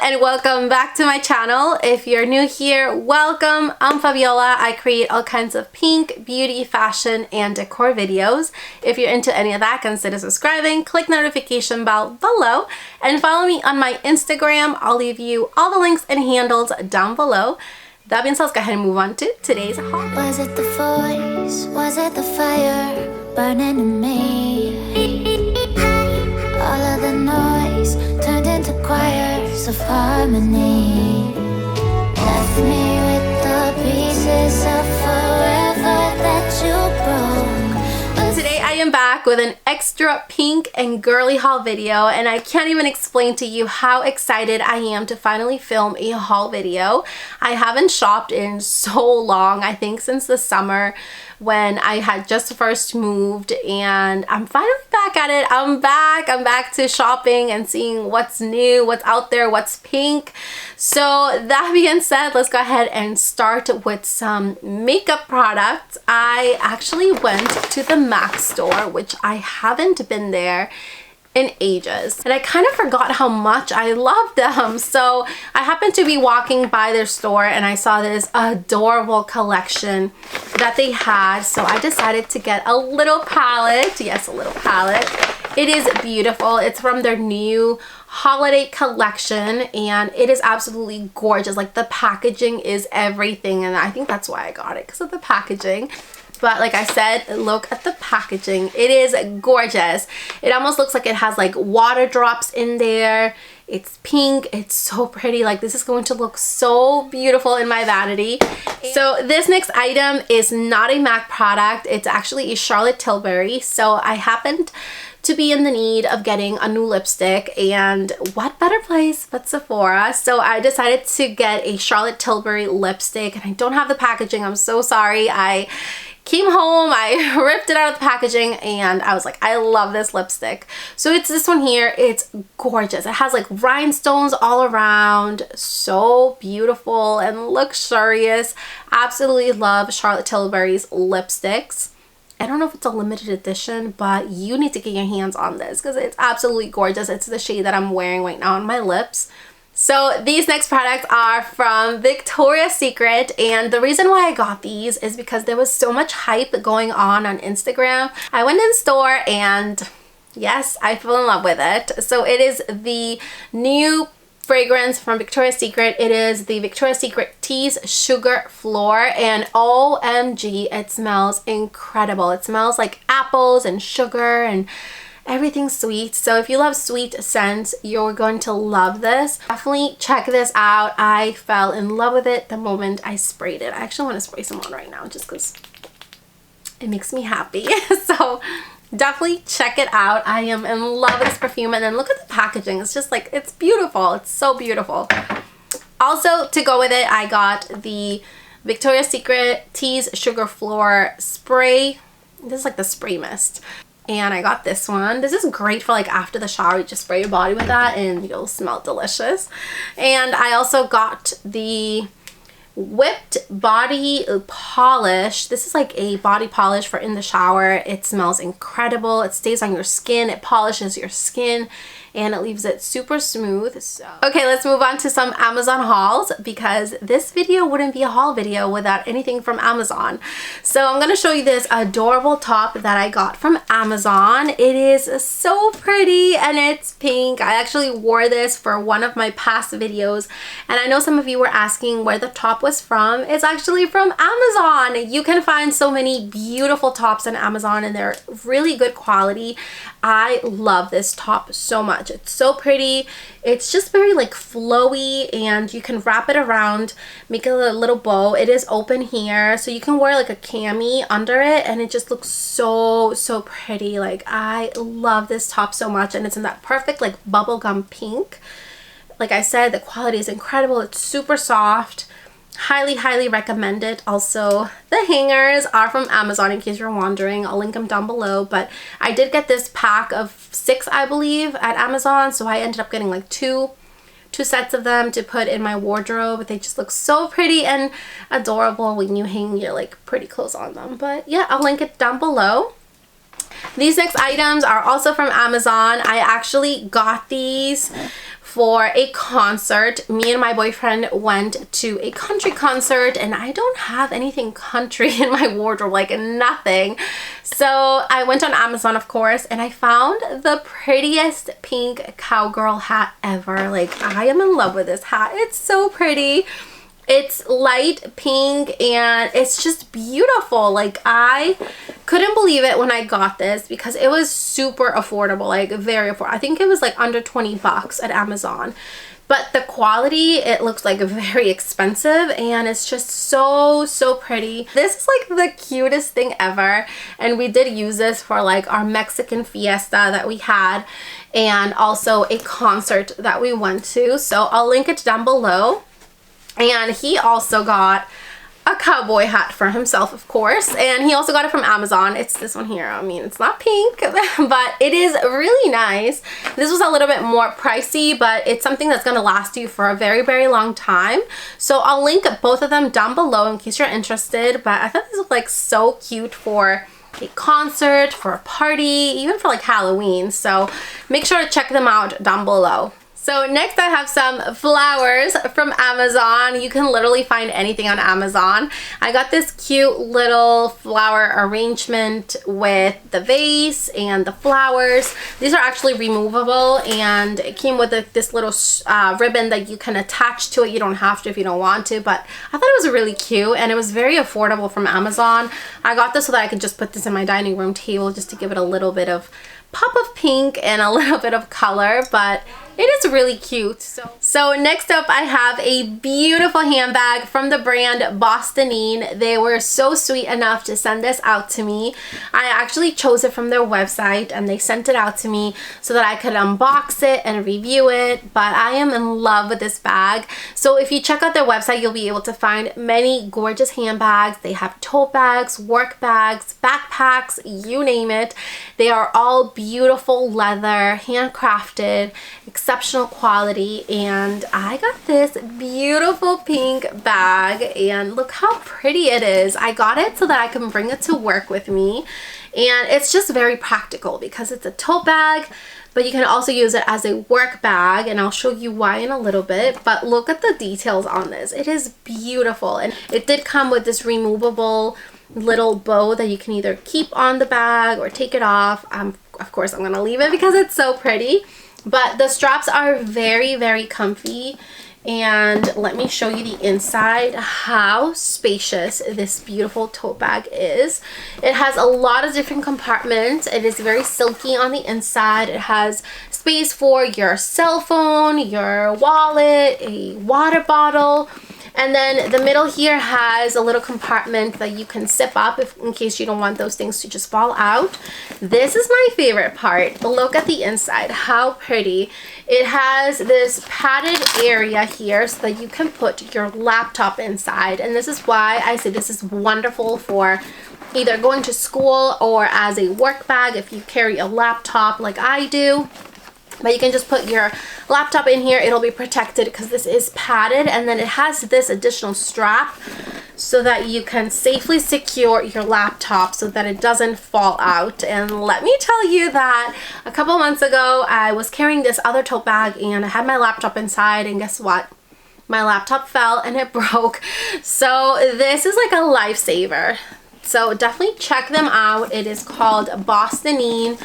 and welcome back to my channel. If you're new here, welcome. I'm Fabiola. I create all kinds of pink, beauty, fashion, and decor videos. If you're into any of that, consider subscribing, click notification bell below, and follow me on my Instagram. I'll leave you all the links and handles down below. That being said, let's go ahead and move on to today's haul. Was it the voice? Was it the fire burning in me? All of the noise turned into choirs of harmony. Left me with the pieces of forever that you broke. Today I am back with an extra pink and girly haul video, and I can't even explain to you how excited I am to finally film a haul video. I haven't shopped in so long, I think since the summer when I had just first moved, and I'm finally back at it. I'm back to shopping and seeing what's new, what's out there, what's pink. So that being said, let's go ahead and start with some makeup products. I actually went to the MAC store, which I haven't been there in ages, and I kind of forgot how much I love them. So I happened to be walking by their store and I saw this adorable collection that they had, so I decided to get a little palette. Yes, a little palette. It is beautiful. It's from their new holiday collection and it is absolutely gorgeous. Like, the packaging is everything, and I think that's why I got it, because of the packaging. But like I said, look at the packaging. It is gorgeous. It almost looks like it has like water drops in there. It's pink. It's so pretty. Like, this is going to look so beautiful in my vanity. So this next item is not a MAC product. It's actually a Charlotte Tilbury. So I happened to be in the need of getting a new lipstick, and what better place but Sephora. So I decided to get a Charlotte Tilbury lipstick, and I don't have the packaging. I'm so sorry. I came home, I ripped it out of the packaging, and I was like, I love this lipstick. So it's this one here. It's gorgeous. It has like rhinestones all around. So beautiful and luxurious. Absolutely love Charlotte Tilbury's lipsticks. I don't know if it's a limited edition, but you need to get your hands on this because it's absolutely gorgeous. It's the shade that I'm wearing right now on my lips. So these next products are from Victoria's Secret, and the reason why I got these is because there was so much hype going on Instagram. I went in store and yes, I fell in love with it. So it is the new fragrance from Victoria's Secret. It is the Victoria's Secret Tease Sugar Floor, and OMG, it smells incredible. It smells like apples and sugar and everything sweet. So if you love sweet scents, you're going to love this. Definitely check this out. I fell in love with it the moment I sprayed it. I actually want to spray some on right now just because it makes me happy. So definitely check it out. I am in love with this perfume, and then look at the packaging. It's just like, it's beautiful. It's so beautiful. Also, to go with it, I got the Victoria's Secret Tease Sugar Floor spray. This is like the spray mist. And I got this one. This is great for like after the shower. You just spray your body with that and you'll smell delicious. And I also got the Whipped Body Polish. This is like a body polish for in the shower. It smells incredible. It stays on your skin. It polishes your skin and it leaves it super smooth. So okay, let's move on to some Amazon hauls, because this video wouldn't be a haul video without anything from Amazon. So I'm going to show you this adorable top that I got from Amazon. It is so pretty and it's pink. I actually wore this for one of my past videos, and I know some of you were asking where the top was from. It's actually from Amazon. You can find so many beautiful tops on Amazon and they're really good quality. I love this top so much. It's so pretty. It's just very like flowy, and you can wrap it around, make it a little bow. It is open here, so you can wear like a cami under it, and it just looks so pretty. Like, I love this top so much, and it's in that perfect like bubblegum pink. Like I said, the quality is incredible. It's super soft. Highly recommend it. Also, the hangers are from Amazon in case you're wondering. I'll link them down below, but I did get this pack of 6, I believe, at Amazon, so I ended up getting like two sets of them to put in my wardrobe. They just look so pretty and adorable when you hang your like pretty clothes on them. But yeah, I'll link it down below. These next items are also from Amazon. I actually got these for a concert. Me and my boyfriend went to a country concert, and I don't have anything country in my wardrobe, like nothing. So I went on Amazon, of course, and I found the prettiest pink cowgirl hat ever. Like, I am in love with this hat. It's so pretty. It's light pink and it's just beautiful. Like, I couldn't believe it when I got this because it was super affordable, like very affordable. I think it was like under 20 bucks at Amazon. But the quality, it looks like very expensive, and it's just so pretty. This is like the cutest thing ever, and we did use this for like our Mexican fiesta that we had, and also a concert that we went to. So I'll link it down below. And he also got a cowboy hat for himself, of course, and he also got it from Amazon. It's this one here. I mean, it's not pink, but it is really nice. This was a little bit more pricey, but it's something that's going to last you for a very long time. So I'll link both of them down below in case you're interested. But I thought this was like so cute for a concert, for a party, even for like Halloween. So make sure to check them out down below. So next I have some flowers from Amazon. You can literally find anything on Amazon. I got this cute little flower arrangement with the vase and the flowers. These are actually removable, and it came with this little ribbon that you can attach to it. You don't have to if you don't want to, but I thought it was really cute, and it was very affordable from Amazon. I got this so that I could just put this in my dining room table just to give it a little bit of pop of pink and a little bit of color, but it is really cute. So next up I have a beautiful handbag from the brand Bostanten. They were so sweet enough to send this out to me. I actually chose it from their website, and they sent it out to me so that I could unbox it and review it, but I am in love with this bag. So if you check out their website, you'll be able to find many gorgeous handbags. They have tote bags, work bags, backpacks, you name it. They are all beautiful leather, handcrafted, exceptional quality, and I got this beautiful pink bag, and look how pretty it is. I got it so that I can bring it to work with me, and it's just very practical because it's a tote bag, but you can also use it as a work bag, and I'll show you why in a little bit. But look at the details on this. It is beautiful, and it did come with this removable little bow that you can either keep on the bag or take it off. Of course I'm gonna leave it because it's so pretty, but the straps are very comfy. And let me show you the inside, how spacious this beautiful tote bag is. It has a lot of different compartments. It is very silky on the inside. It has space for your cell phone, your wallet, a water bottle. And then the middle here has a little compartment that you can zip up in case you don't want those things to just fall out. This is my favorite part. Look at the inside, how pretty. It has this padded area here so that you can put your laptop inside. And this is why I say this is wonderful for either going to school or as a work bag if you carry a laptop like I do. But you can just put your laptop in here. It'll be protected because this is padded, and then it has this additional strap so that you can safely secure your laptop so that it doesn't fall out. And let me tell you that a couple months ago I was carrying this other tote bag and I had my laptop inside, and guess what? My laptop fell and it broke. So this is like a lifesaver. So definitely check them out. It is called Bostanten,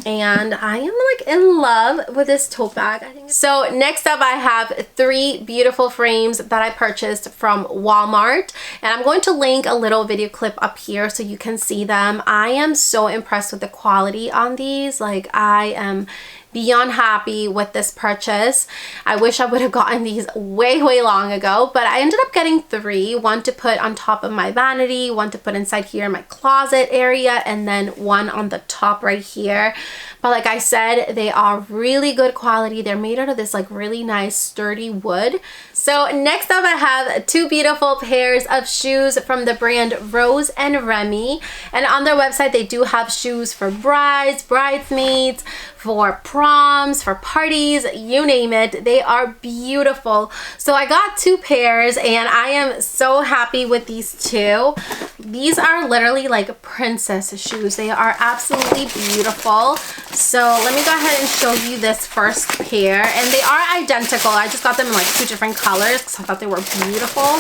and I am like in love with this tote bag. So next up I have 3 beautiful frames that I purchased from Walmart, and I'm going to link a little video clip up here so you can see them. I am so impressed with the quality on these. Like, I am beyond happy with this purchase. I wish I would have gotten these way long ago, but I ended up getting 3. One to put on top of my vanity, one to put inside here in my closet area, and then one on the top right here. But like I said, they are really good quality. They're made out of this like really nice sturdy wood. So next up I have 2 beautiful pairs of shoes from the brand Rose and Remy, and on their website they do have shoes for brides, bridesmaids, for proms, for parties, you name it. They are beautiful. So I got 2 pairs and I am so happy with these 2. These are literally like princess shoes. They are absolutely beautiful. So let me go ahead and show you this first pair. And they are identical. I just got them in like 2 different colors because I thought they were beautiful.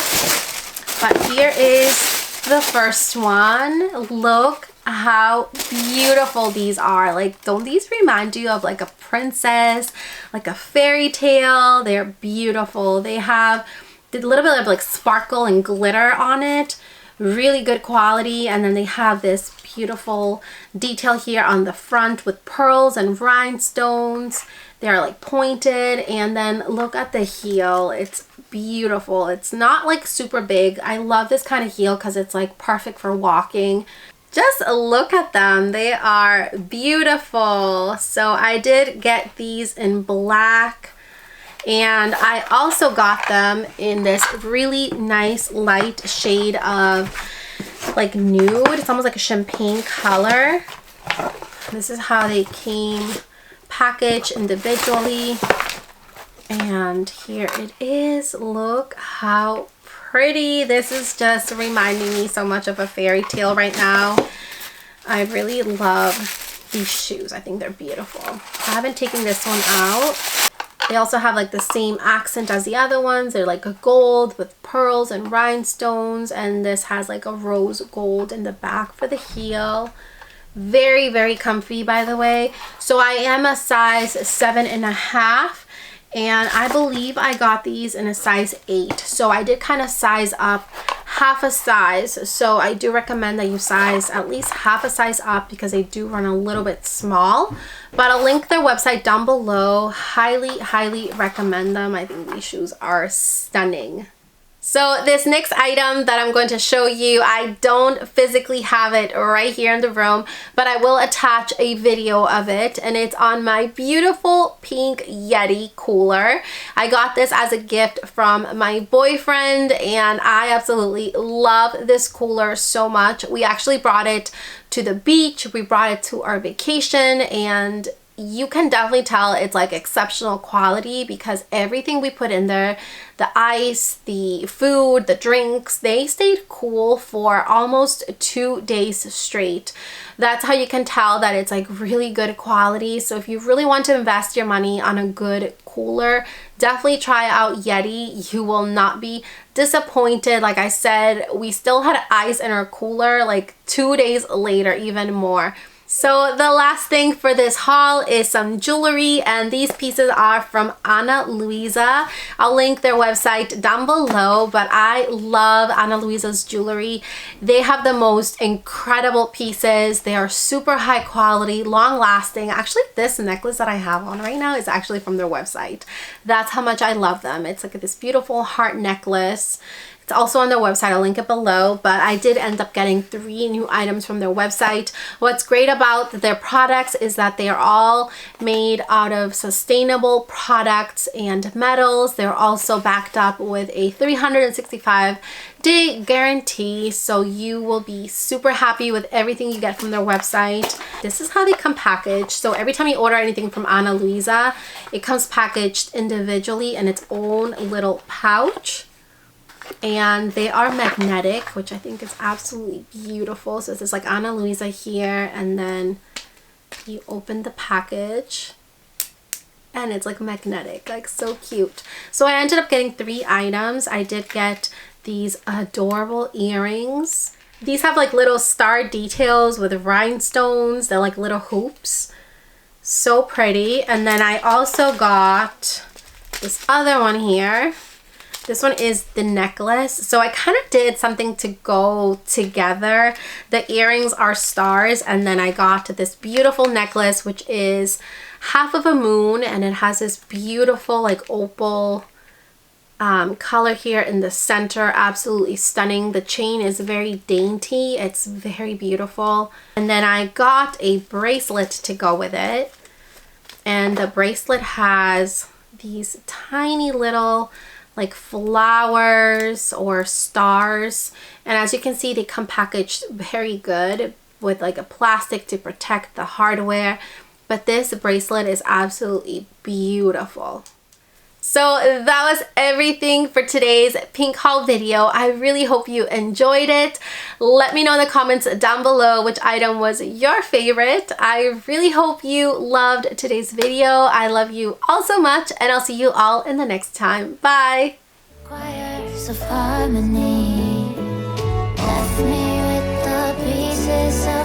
But here is the first one. Look how beautiful these are. Like, don't these remind you of like a princess, like a fairy tale? They're beautiful. They have a little bit of like sparkle and glitter on it. Really good quality. And then they have this beautiful detail here on the front with pearls and rhinestones. They're like pointed. And then look at the heel. It's beautiful. It's not like super big. I love this kind of heel because it's like perfect for walking. Just look at them. They are beautiful. So I did get these in black, and I also got them in this really nice light shade of like nude. It's almost like a champagne color. This is how they came packaged individually. And here it is. Look how pretty. This is just reminding me so much of a fairy tale right now. I really love these shoes. I think they're beautiful. I haven't taken this one out. They also have like the same accent as the other ones. They're like a gold with pearls and rhinestones, and this has like a rose gold in the back for the heel. Very, very comfy, by the way. So I am a size 7.5. And I believe I got these in a size 8. So I did kind of size up half a size. So I do recommend that you size at least half a size up because they do run a little bit small. But I'll link their website down below. Highly, highly recommend them. I think these shoes are stunning. So this next item that I'm going to show you, I don't physically have it right here in the room, but I will attach a video of it, and it's on my beautiful pink Yeti cooler. I got this as a gift from my boyfriend, and I absolutely love this cooler so much. We actually brought it to the beach, we brought it to our vacation, and you can definitely tell it's like exceptional quality because everything we put in there, the ice, the food, the drinks, they stayed cool for almost 2 days straight. That's how you can tell that it's like really good quality. So if you really want to invest your money on a good cooler, definitely try out Yeti. You will not be disappointed. Like I said, we still had ice in our cooler like 2 days later, even more. So the last thing for this haul is some jewelry, and these pieces are from Louisa. I'll link their website down below, but I love Louisa's jewelry. They have the most incredible pieces. They are super high quality, long lasting. Actually, this necklace that I have on right now is actually from their website. That's how much I love them. It's like this beautiful heart necklace. It's also on their website. I'll link it below, but I did end up getting 3 new items from their website. What's great about their products is that they are all made out of sustainable products and metals. They're also backed up with a 365-day guarantee, so you will be super happy with everything you get from their website. This is how they come packaged. So every time you order anything from Louisa, it comes packaged individually in its own little pouch. And they are magnetic, which I think is absolutely beautiful. So it's like Louisa here, and then you open the package and it's like magnetic, like so cute. So I ended up getting 3 items. I did get these adorable earrings. These have like little star details with rhinestones. They're like little hoops. So pretty. And then I also got this other one here. This one is the necklace. So I kind of did something to go together. The earrings are stars, and then I got this beautiful necklace, which is half of a moon, and it has this beautiful like opal color here in the center. Absolutely stunning. The chain is very dainty. It's very beautiful. And then I got a bracelet to go with it, and the bracelet has these tiny little like flowers or stars, and as you can see, they come packaged very good with like a plastic to protect the hardware. but this bracelet is absolutely beautiful. So that was everything for today's pink haul video. I really hope you enjoyed it. Let me know in the comments down below which item was your favorite. I really hope you loved today's video. I love you all so much, and I'll see you all in the next time. Bye! Choirs of harmony left me with the pieces of